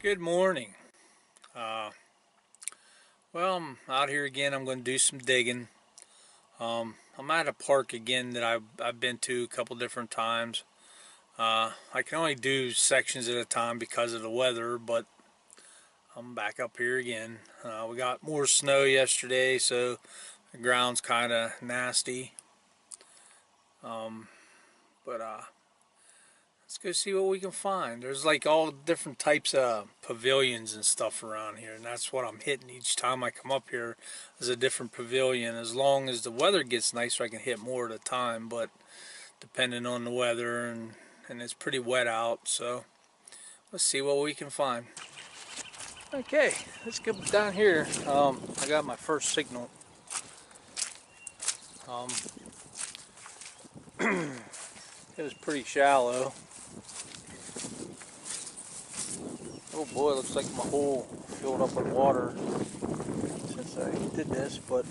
Good morning. Well, I'm out here again. I'm going to do some digging. I'm at a park again that I've been to a couple different times. I can only do sections at a time because of the weather, but I'm back up here again. We got more snow yesterday, so the ground's kind of nasty. But let's go see what we can find. There's like all different types of pavilions and stuff around here, and that's what I'm hitting each time I come up here is a different pavilion. As long as the weather gets nicer, I can hit more at a time, but depending on the weather, and it's pretty wet out, so let's see what we can find. Okay, let's go down here. I got my first signal. It was pretty shallow. Oh boy, looks like my hole filled up with water since I did this, but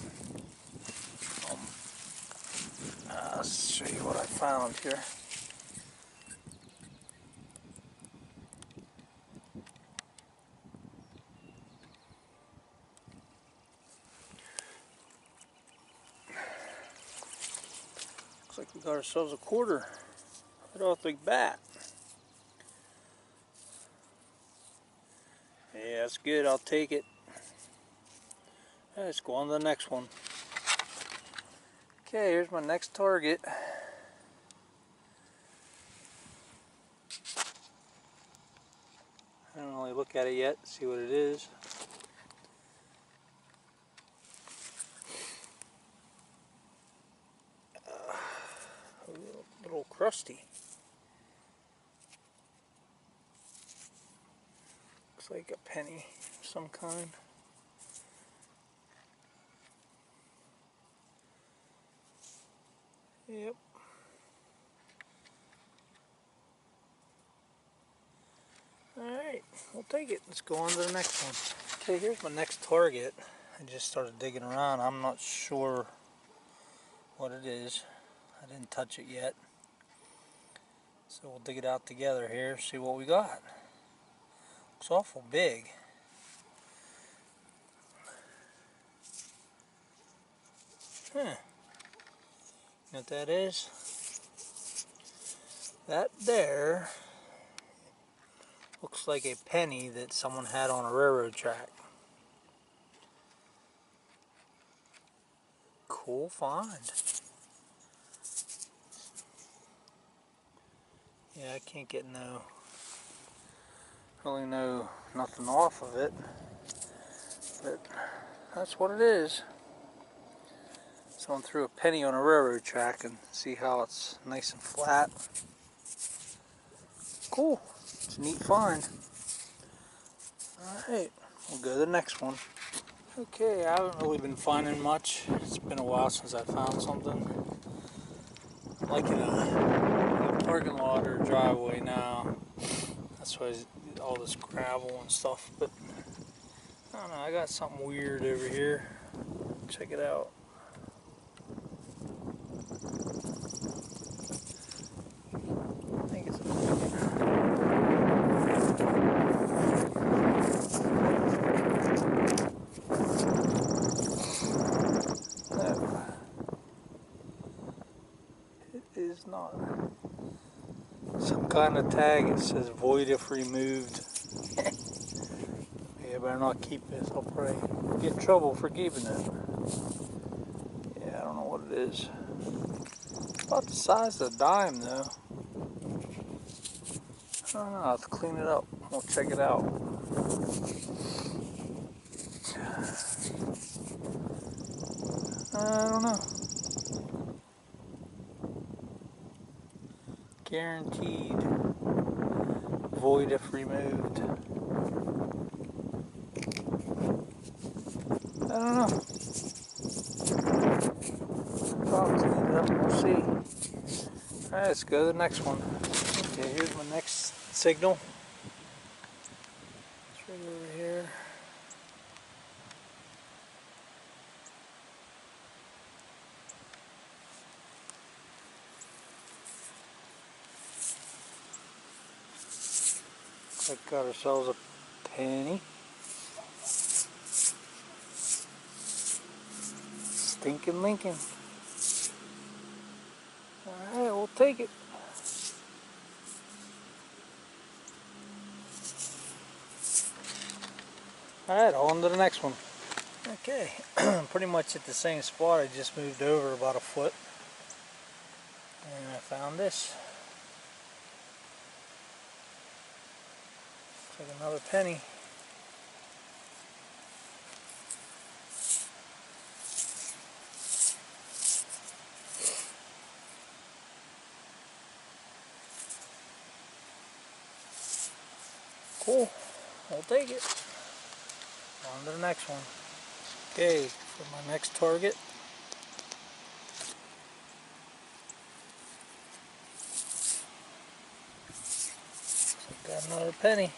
I'll show you what I found here. Looks like we got ourselves a quarter right off the bat. Yeah, that's good. I'll take it. Let's go on to the next one. Okay, here's my next target. I don't really look at it yet, see what it is. A little crusty. Looks like a penny of some kind. Yep. Alright, we'll take it. Let's go on to the next one. Okay, here's my next target. I just started digging around. I'm not sure what it is. I didn't touch it yet. So we'll dig it out together here, see what we got. Looks awful big. Huh. You know what that is? That there looks like a penny that someone had on a railroad track. Cool find. Yeah, I can't get nothing off of it, but that's what it is. Someone threw a penny on a railroad track, and see how it's nice and flat. Cool. It's a neat find. Alright, we'll go to the next one. Okay, I haven't really been finding much. It's been a while since I found something. Like in a parking lot or driveway now. That's why all this gravel and stuff. But I don't know, I got something weird over here. Check it out. I think it's a no. It is not. Some kind of tag. It says void if removed. Yeah, better not keep this. I'll probably get in trouble for keeping it. Yeah, I don't know what it is. About the size of a dime though. I don't know, I'll have to clean it up. We'll check it out. I don't know. Guaranteed. Void if removed. I don't know. I'll clean it up and we'll see. Alright, let's go to the next one. Okay, here's my next signal. It's right over here. Looks like got ourselves a penny. Stinking Lincoln. Alright, we'll take it. Alright, on to the next one. Okay, pretty much at the same spot. I just moved over about a foot. And I found this. Looks like another penny. Cool. I'll take it. On to the next one. Okay, for my next target. Got another penny.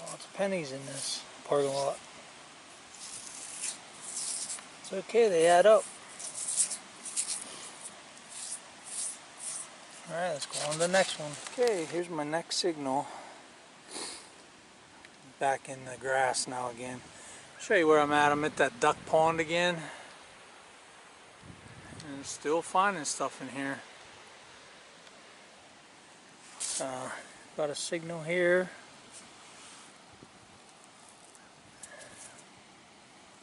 Lots of pennies in this parking lot. It's okay, they add up. Alright, let's go on to the next one. Okay, here's my next signal. Back in the grass now again. I'll show you where I'm at. I'm at that duck pond again. And and still finding stuff in here. Got a signal here.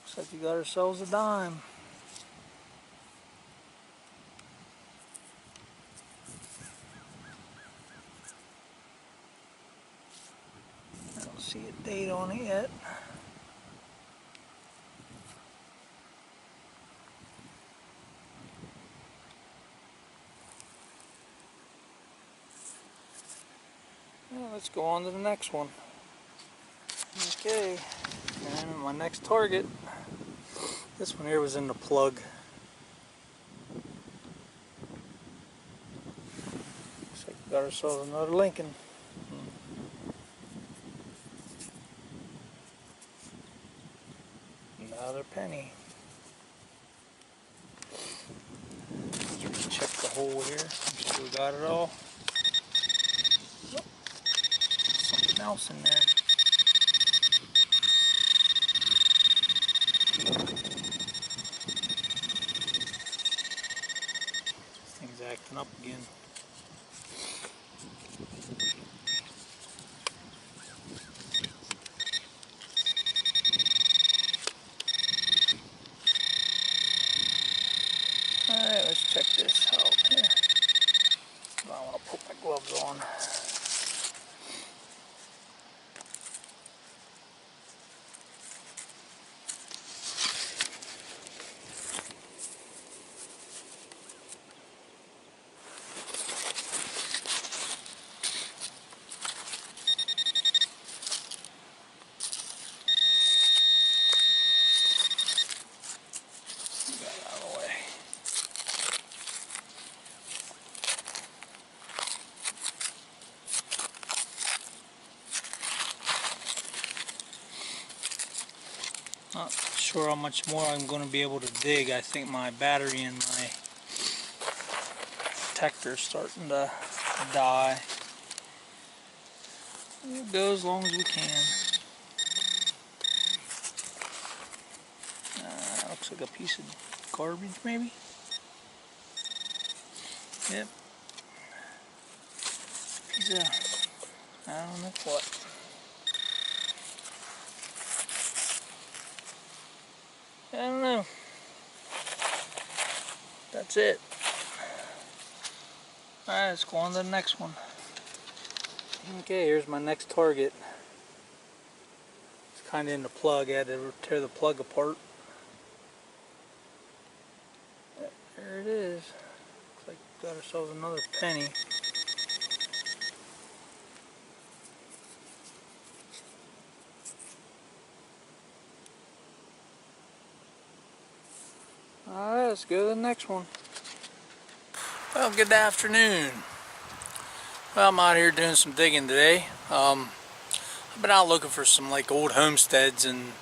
Looks like we got ourselves a dime. I don't see a date on it yet. Well, let's go on to the next one. Okay, and my next target. This one here was in the plug. Looks like we got ourselves another Lincoln. Another penny. Let's check the hole here. Make sure we got it all. Something else in there. This thing's acting up again. Alright, let's check this out here. I want to put my gloves on. Get that out of the way. Not sure how much more I'm going to be able to dig. I think my battery in my detector is starting to die. We'll go as long as we can. Looks like a piece of garbage, maybe? Yep. Piece of, I don't know what. I don't know. That's it. Alright, let's go on to the next one. Okay, here's my next target. It's kind of in the plug. I had to tear the plug apart. There it is. Looks like we got ourselves another penny. Alright, let's go to the next one. Well, good afternoon. Well, I'm out here doing some digging today. I've been out looking for some like old homesteads and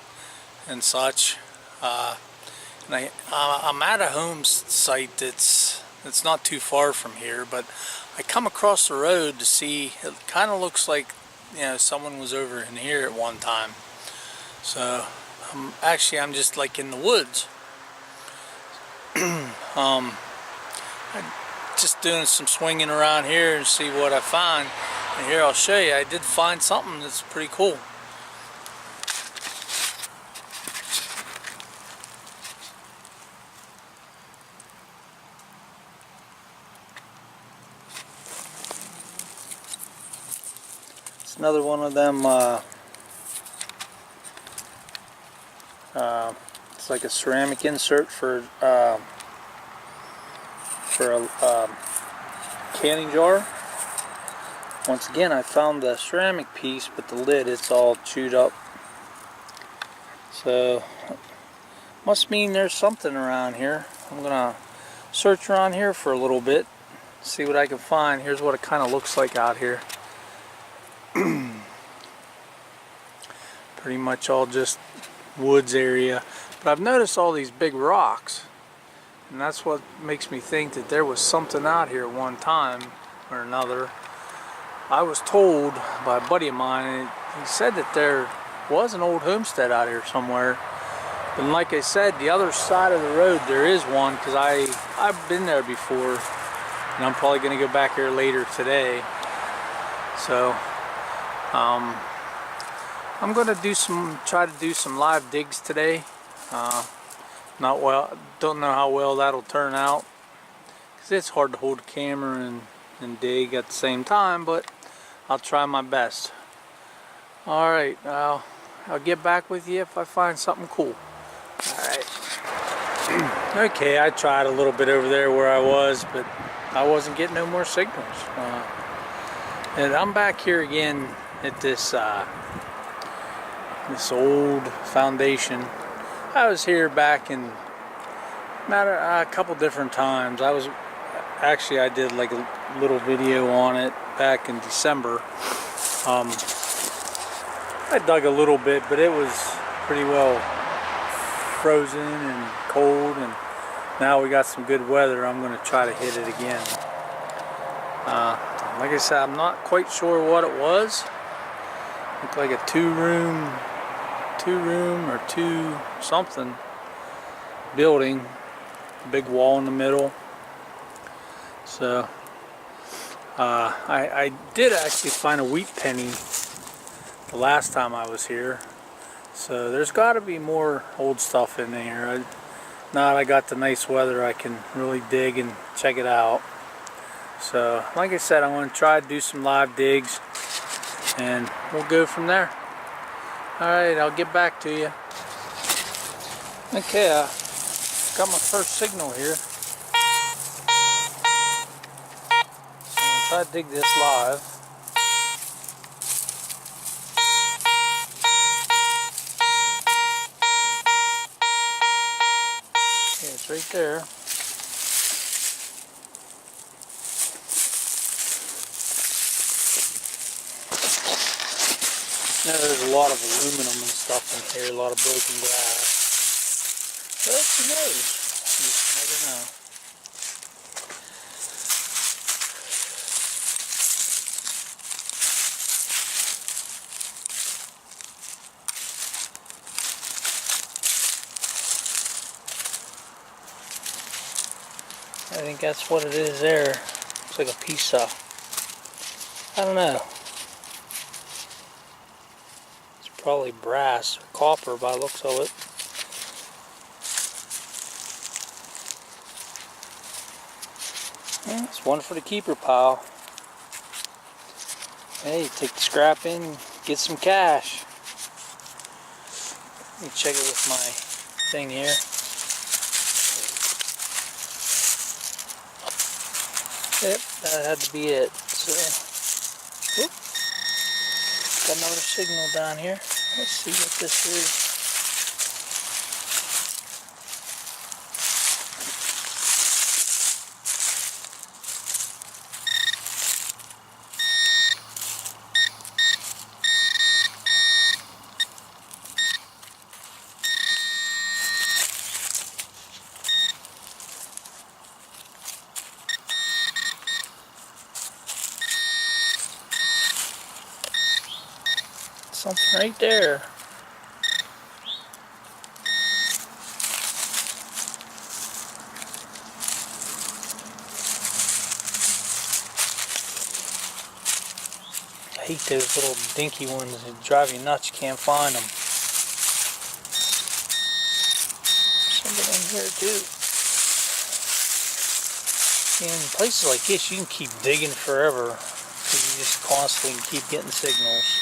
such. And I'm at a home site that's not too far from here, but I come across the road to see, it kind of looks like, you know, someone was over in here at one time. So I'm just like in the woods. I'm just doing some swinging around here and see what I find. And here I'll show you. I did find something that's pretty cool. It's another one of them. It's like a ceramic insert for a canning jar. Once again, I found the ceramic piece, but the lid, it's all chewed up. So, must mean there's something around here. I'm gonna search around here for a little bit, see what I can find. Here's what it kind of looks like out here. Pretty much all just woods area. But I've noticed all these big rocks, and that's what makes me think that there was something out here at one time or another. I was told by a buddy of mine, he said that there was an old homestead out here somewhere, But like I said, the other side of the road there is one, because I've been there before, and I'm probably going to go back here later today. So I'm going to try to do some live digs today. Don't know how well that'll turn out, because it's hard to hold the camera and dig at the same time, but I'll try my best. Alright, I'll get back with you if I find something cool. Alright. Okay, I tried a little bit over there where I was, but I wasn't getting no more signals. And I'm back here again at this old foundation. I was here back in a couple different times. I did like a little video on it back in December. I dug a little bit, but it was pretty well frozen and cold, and now we got some good weather. I'm going to try to hit it again. Like I said, I'm not quite sure what it was. Looked like a two room or two something building, big wall in the middle. So I did actually find a wheat penny the last time I was here, so there's got to be more old stuff in there. Now that I got the nice weather, I can really dig and check it out. So like I said, I'm going to try to do some live digs, and we'll go from there. Alright, I'll get back to you. Okay, got my first signal here. I'm going to try to dig this live. Okay, it's right there. Now there's a lot of aluminum and stuff in here, a lot of broken glass. But who knows? You just never know. I think that's what it is there. Looks like a piece of, I don't know. Probably brass or copper by the looks of it. Well, it's one for the keeper pile. Hey, take the scrap in, get some cash. Let me check it with my thing here. Yep, that had to be it. So, whoop. Got another signal down here. Let's see what this is. Something right there. I hate those little dinky ones that drive you nuts. You can't find them. Something in here too. In places like this, you can keep digging forever because you just constantly keep getting signals.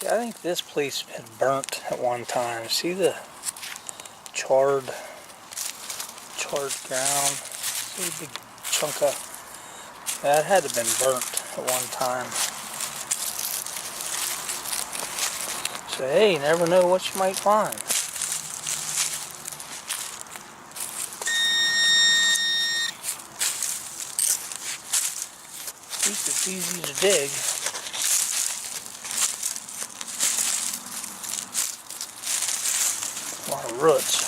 I think this place had burnt at one time. See the charred ground? See a big chunk of that had to have been burnt at one time. So hey, you never know what you might find. At least it's easy to dig. A lot of roots.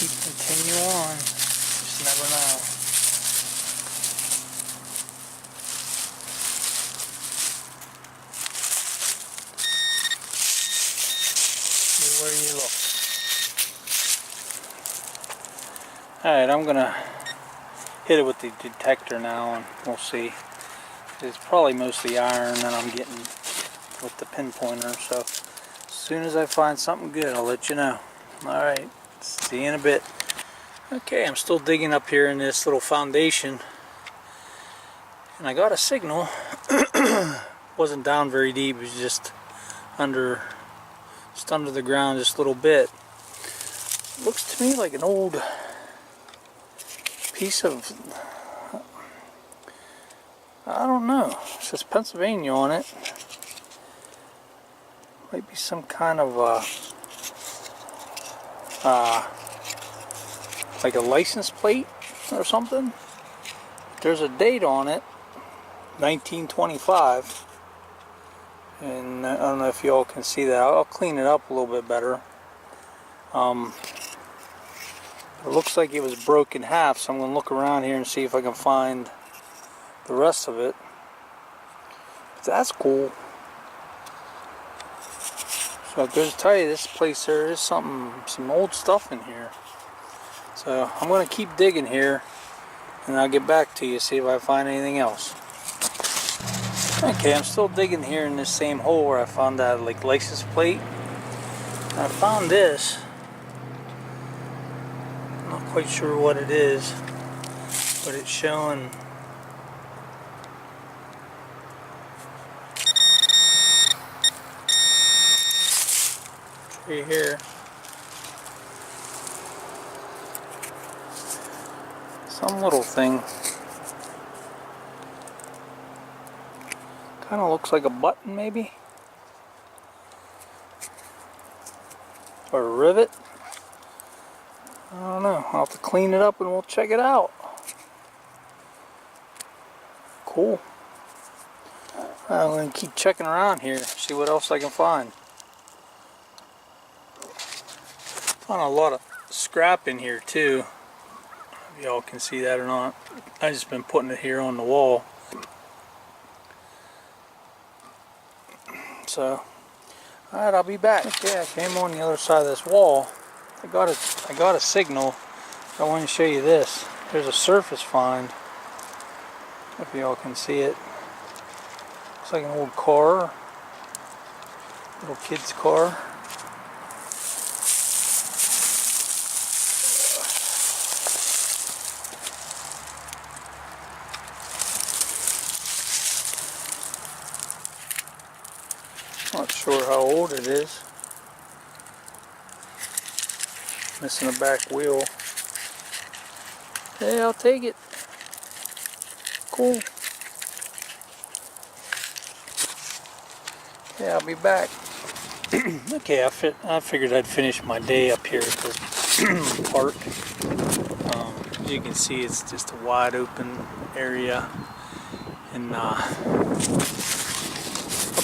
Continue on. Just never know. Where you look. Alright, I'm gonna hit it with the detector now and we'll see. It's probably mostly iron that I'm getting with the pinpointer, so as soon as I find something good, I'll let you know. Alright, see you in a bit. Okay, I'm still digging up here in this little foundation, and I got a signal. Wasn't down very deep, it was just under the ground just a little bit. Looks to me like an old piece of, I don't know, it says Pennsylvania on it. Might be some kind of like a license plate or something. There's a date on it, 1925, and I don't know if y'all can see that. I'll clean it up a little bit better. It looks like it was broke in half, so I'm going to look around here and see if I can find the rest of it. But that's cool. So I gotta tell you, this place, there is some old stuff in here. So I'm going to keep digging here, and I'll get back to you, see if I find anything else. Okay, I'm still digging here in this same hole where I found that like license plate. And I found this. I'm not quite sure what it is, but it's showing right here. Some little thing. Kind of looks like a button, maybe, or a rivet. I don't know. I'll have to clean it up and we'll check it out. Cool. I'm going to keep checking around here, see what else I can find. Found a lot of scrap in here too. If y'all can see that or not. I just been putting it here on the wall. So, alright, I'll be back. Okay, I came on the other side of this wall. I got a signal. I want to show you this. There's a surface find. If y'all can see it. Looks like an old car. Little kid's car. Not sure how old it is. Missing a back wheel. Hey, I'll take it. Cool. Yeah, I'll be back. Okay, I figured I'd finish my day up here at this park. As you can see, it's just a wide open area, and up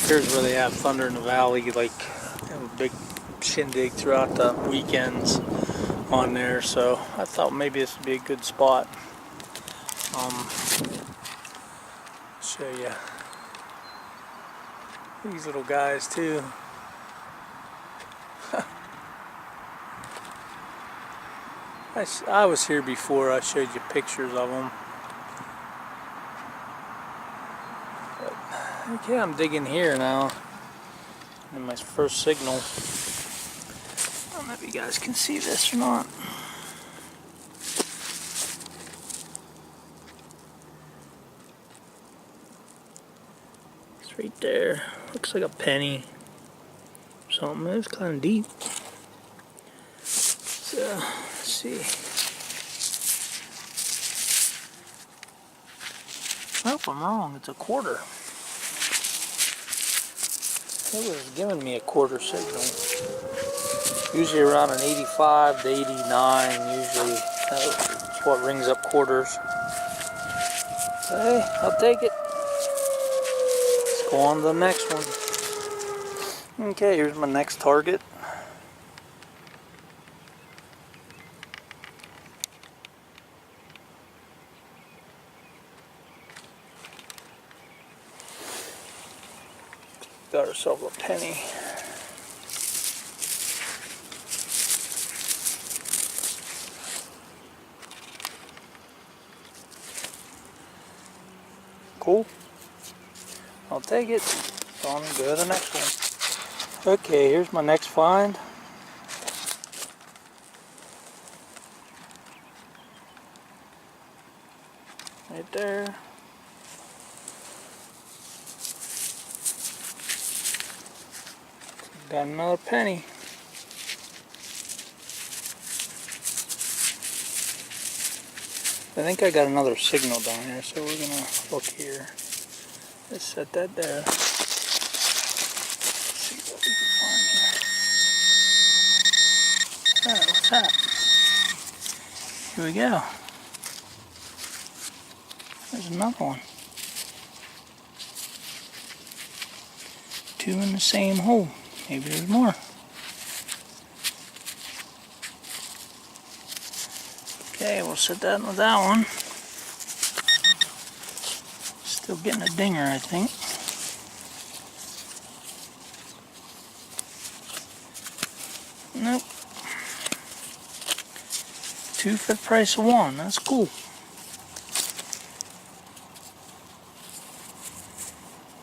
here's where they have Thunder in the Valley, like they have a big shindig throughout the weekends on there. So I thought maybe this would be a good spot. Show you these little guys too. I was here before. I showed you pictures of them. But, okay, I'm digging here now. And my first signal. I don't know if you guys can see this or not. It's right there. Looks like a penny. Something. It's kind of deep. So, let's see. Well, if I'm wrong, it's a quarter. It was giving me a quarter signal. Usually around an 85 to 89, usually that's what rings up quarters. So, hey, I'll take it. Let's go on to the next one. Okay, here's my next target. ourselves a penny. Cool. I'll take it. So I'm gonna go to the next one. Okay, here's my next find. Right there. Got another penny. I think I got another signal down here, so we're gonna look here. Let's set that there. Let's see what we can find here. Alright, what's that? Here we go. There's another one. Two in the same hole. Maybe there's more. Okay, we'll set that with that one. Still getting a dinger, I think. Nope. Two for the price of one. That's cool.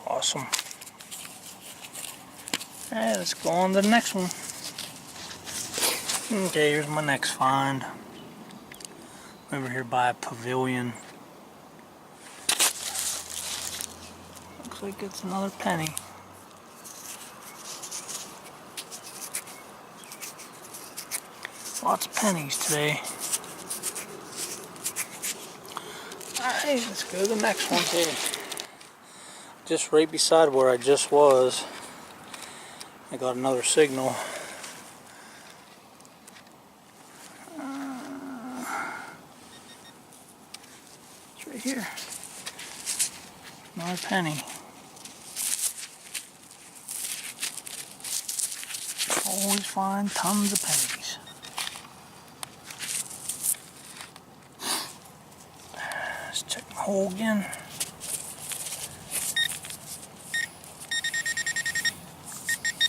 Awesome. Alright, let's go on to the next one. Okay, here's my next find. Over here by a pavilion. Looks like it's another penny. Lots of pennies today. Alright, let's go to the next one here. Just right beside where I just was, I got another signal. It's right here. Another penny. Always find tons of pennies. Let's check my hole again.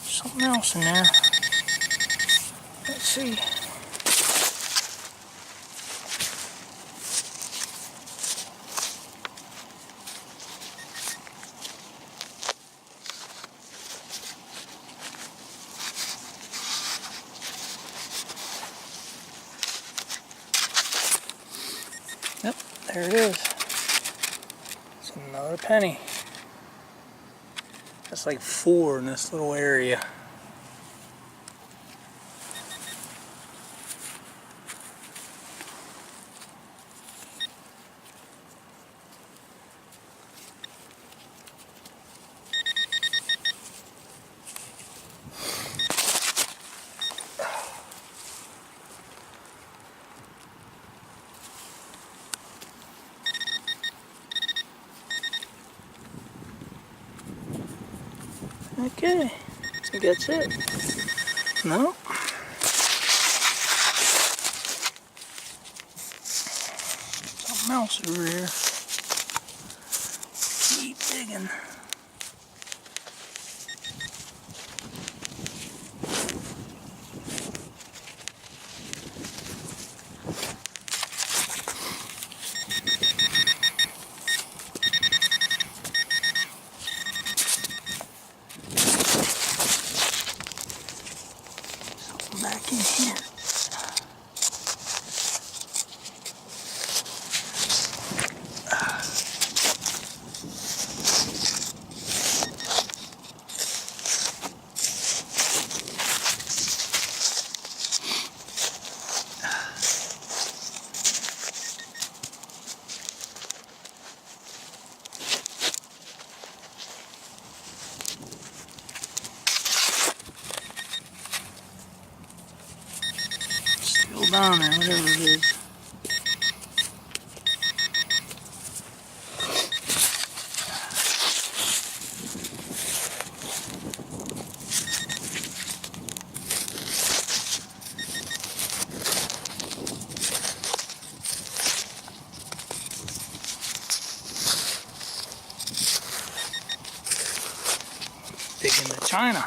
Something else in there. Let's see. Yep, there it is. It's another penny. That's like 4 in this little area. Okay, I think that's it. No. Something else over here. Keep digging. Back in here. Down there, whatever it is. Digging the China.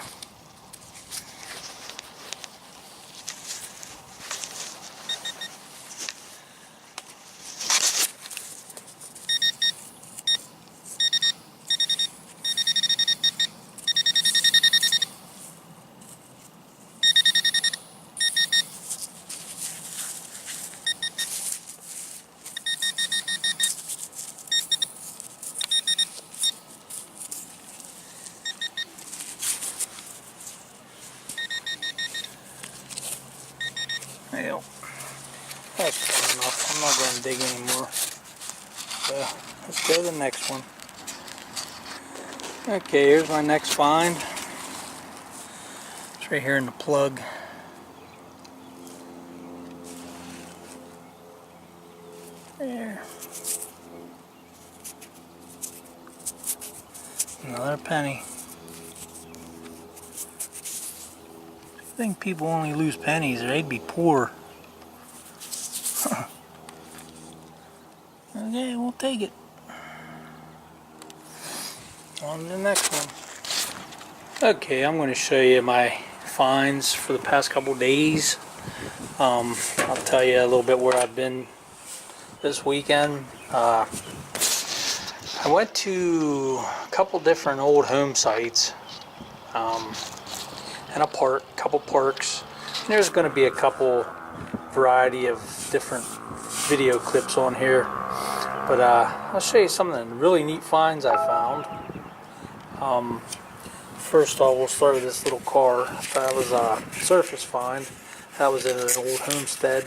Well, that's far enough. I'm not going to dig anymore. So let's go to the next one. Okay, here's my next find. It's right here in the plug. There. Another penny. I think people only lose pennies or they'd be poor. Okay, we'll take it. On to the next one. Okay, I'm going to show you my finds for the past couple days. I'll tell you a little bit where I've been this weekend. I went to a couple different old home sites and a couple parks. And there's going to be a couple variety of different video clips on here. But I'll show you some of the really neat finds I found. First off, we'll start with this little car. That was a surface find. That was in an old homestead.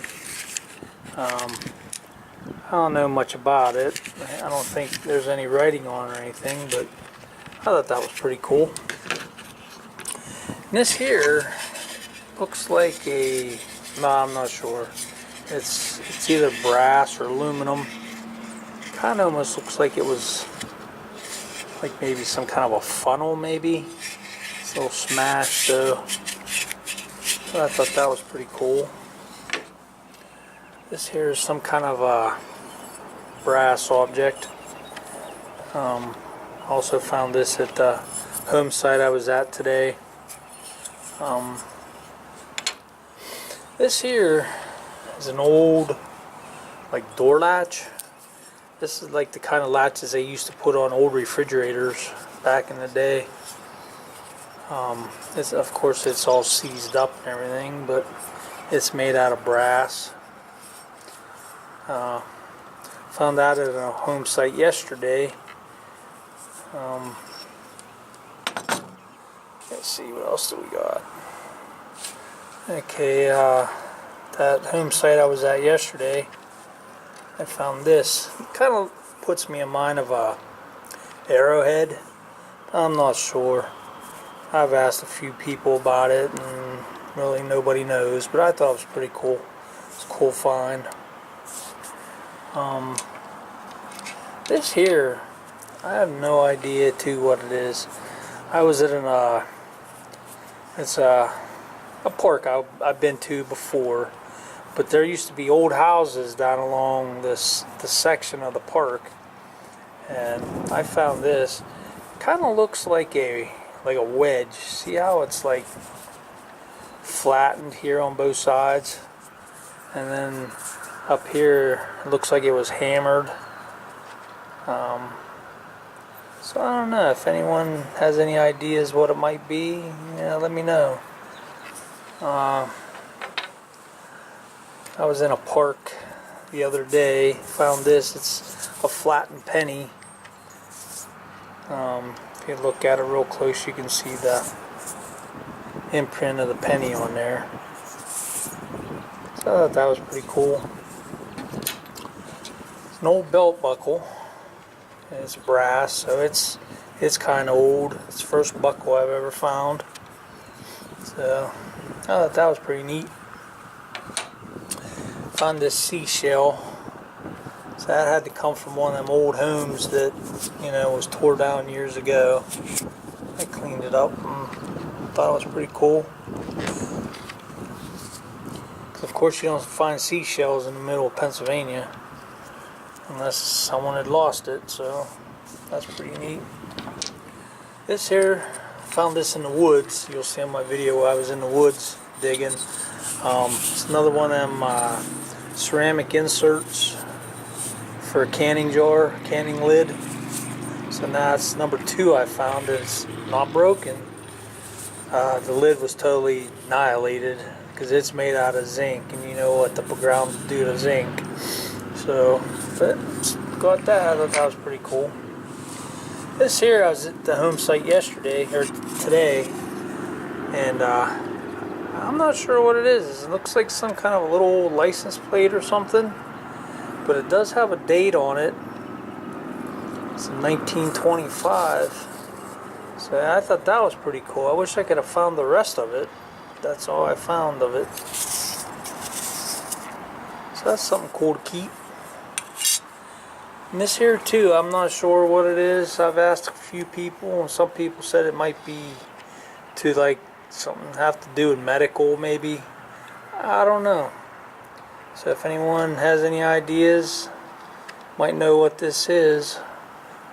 I don't know much about it. I don't think there's any writing on it or anything, but I thought that was pretty cool. And this here looks like I'm not sure. It's either brass or aluminum. Kind of almost looks like it was like maybe some kind of a funnel, maybe. It's a little smashed though. So I thought that was pretty cool. This here is some kind of a brass object. Also found this at the home site I was at today. This here is an old like door latch. This is like the kind of latches they used to put on old refrigerators back in the day. Of course it's all seized up and everything, but it's made out of brass. Found that at a home site yesterday. Let's see, what else do we got? Okay, that home site I was at yesterday, I found this. It kind of puts me in mind of a arrowhead. I'm not sure. I've asked a few people about it and really nobody knows, but I thought it was pretty cool. It's a cool find. This here, I have no idea too what it is. I was at it's a park I've been to before, but there used to be old houses down along the section of the park, and I found this. Kind of looks like a wedge. See how it's like flattened here on both sides, and then up here it looks like it was hammered. So I don't know if anyone has any ideas what it might be. Yeah, let me know. I was in a park the other day, found this. It's a flattened penny. If you look at it real close, you can see the imprint of the penny on there. So I thought that was pretty cool. It's an old belt buckle. It's brass, so it's kind of old. It's the first buckle I've ever found. So I thought that was pretty neat. Found this seashell. So that had to come from one of them old homes that, was tore down years ago. I cleaned it up and thought it was pretty cool. Of course, you don't find seashells in the middle of Pennsylvania unless someone had lost it, so that's pretty neat. This here found this in the woods. You'll see on my video I was in the woods digging. It's another one of them ceramic inserts for a canning jar, canning lid. So now it's number 2 I found. It's not broken. The lid was totally annihilated because it's made out of zinc, and you know what the ground will do to zinc. So, but got that. I thought that was pretty cool. This here, I was at the home site yesterday, or today, and I'm not sure what it is. It looks like some kind of a little license plate or something, but it does have a date on it. It's 1925. So I thought that was pretty cool. I wish I could have found the rest of it. That's all I found of it. So that's something cool to keep. And this here too, I'm not sure what it is. I've asked a few people, and some people said it might be to like something have to do with medical maybe. I don't know. So if anyone has any ideas, might know what this is,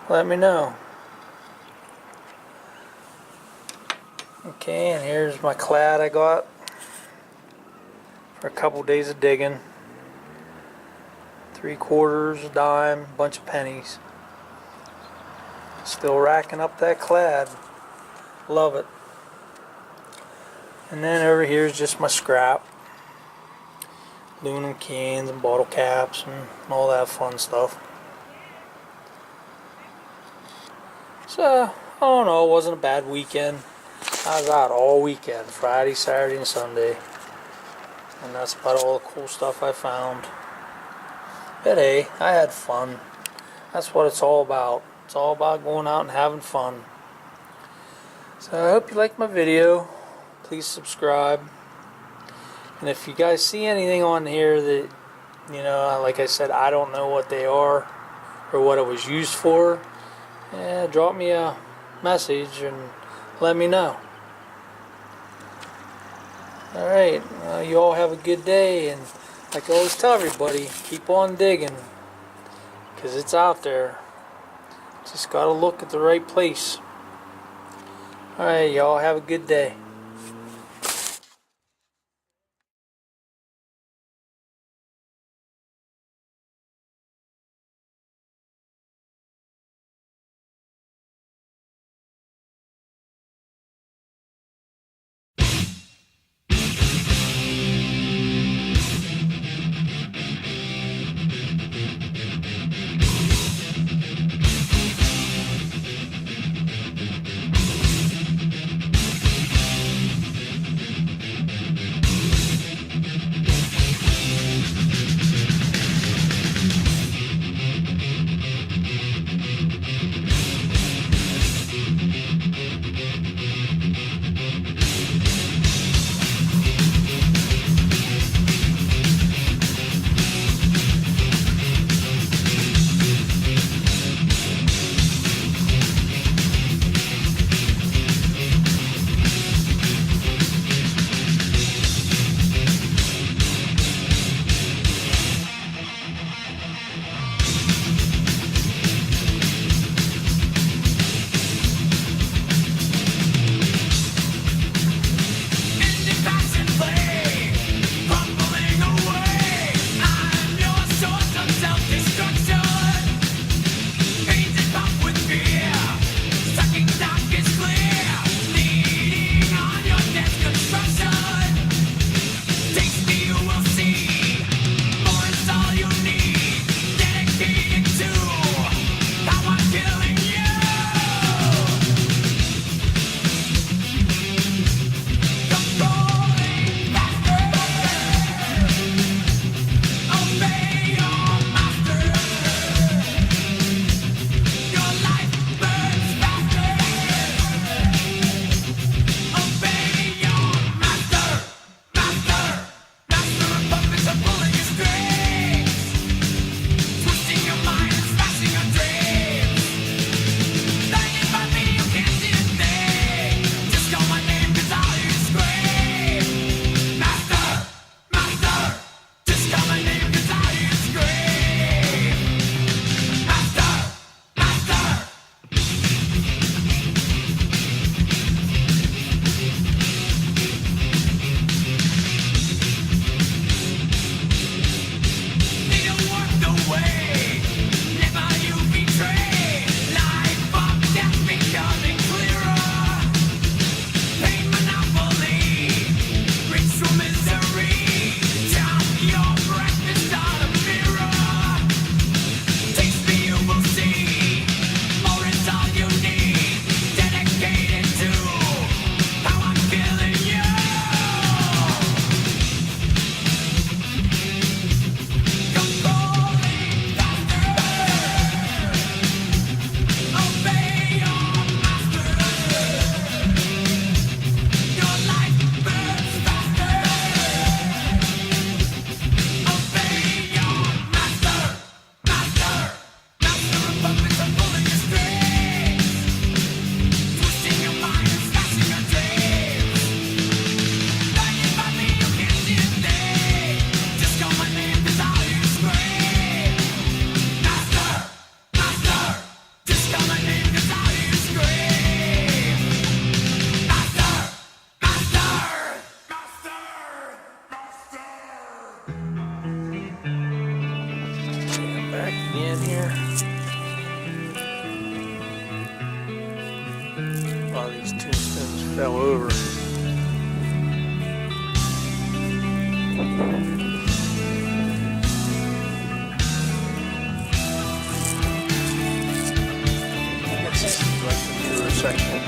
let me know. Okay, and here's my clad I got for a couple days of digging. 3/4, a dime, bunch of pennies. Still racking up that clad. Love it. And then over here is just my scrap. Aluminum cans and bottle caps and all that fun stuff. So, I don't know, it wasn't a bad weekend. I was out all weekend, Friday, Saturday, and Sunday. And that's about all the cool stuff I found. But hey, I had fun. That's what it's all about. It's all about going out and having fun. So I hope you liked my video. Please subscribe. And if you guys see anything on here that, you know, like I said, I don't know what they are or what it was used for, drop me a message and let me know. Alright, you all have a good day, and like I always tell everybody, keep on digging, because it's out there. Just gotta look at the right place. Alright, y'all have a good day. over. This is like the newer section.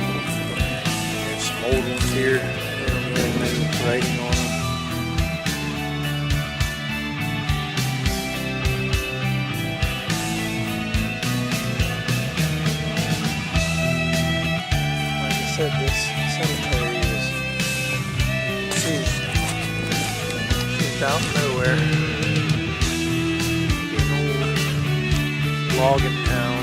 There's some old ones here. They don't really make writing on them. Like I said, this cemetery is out nowhere. Be an old logging town.